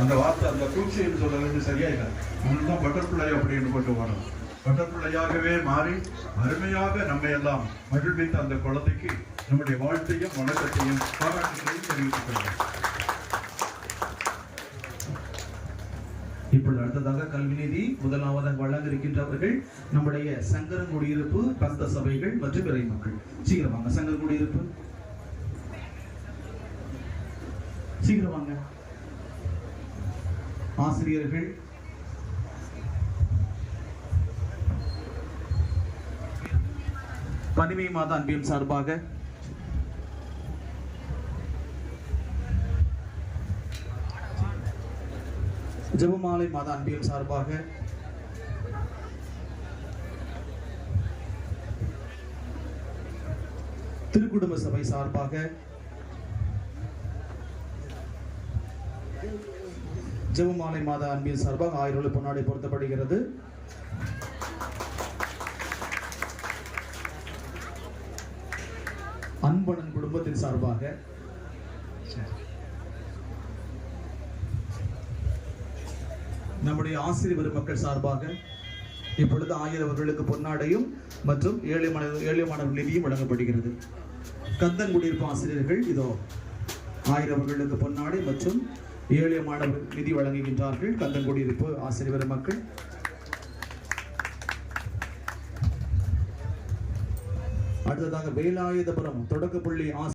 அந்த வார்த்தை அந்த பூச்சின்னு சொல்றது சரியா இல்லை. அவனுக்கு தான் பட்டர்ஃப்ளை அப்படின்னு போட்டு வரணும். பட்டர்ஃப்ளையாகவே மாறி அருமையாக நம்ம எல்லாம் மகிழ்வித்த அந்த குழந்தைக்கு நம்முடைய வாழ்த்தையும் வணக்கத்தையும் பாராட்டுகளையும் தெரிவித்துக் கொள்கிறோம். இப்பொழுது அடுத்ததாக கல்வி நிதி முதலாவதாக வழங்க இருக்கின்றவர்கள் நம்முடைய சங்கரன் குடியிருப்பு பக்த சபைகள் மற்றும் இறை மக்கள். சீக்கிரம் வாங்க. சங்கரன் குடியிருப்பு சீக்கிரம் வாங்க. ஆசிரியர்கள், பனிமை மாதா அன்பின் சார்பாக ஜெபமாலை மாதா அன்பின் சார்பாக திருக்குடும்ப சபை சார்பாக ஜெபமாலை மாதா அன்பின் சார்பாக 1000 பொன்னாடை பொருத்தப்படுகிறது. அன்பனன் குடும்பத்தின் சார்பாக நம்முடைய ஆசிரியர் பெருமக்கள் சார்பாக இப்பொழுது 1000 அவர்களுக்கு பொன்னாடையும் மற்றும் ஏழை மாணவர் நிதியும் வழங்கப்படுகிறது. கந்தன் குடியிருப்பு ஆசிரியர்கள் இதோ 1000 அவர்களுக்கு பொன்னாடை மற்றும் ஏழை மாணவர் நிதி வழங்குகின்றார்கள். கந்தன் குடியிருப்பு ஆசிரியர் பெருமக்கள். அடுத்ததாக வேலாயுதபுரம் தொடக்கப்பள்ளி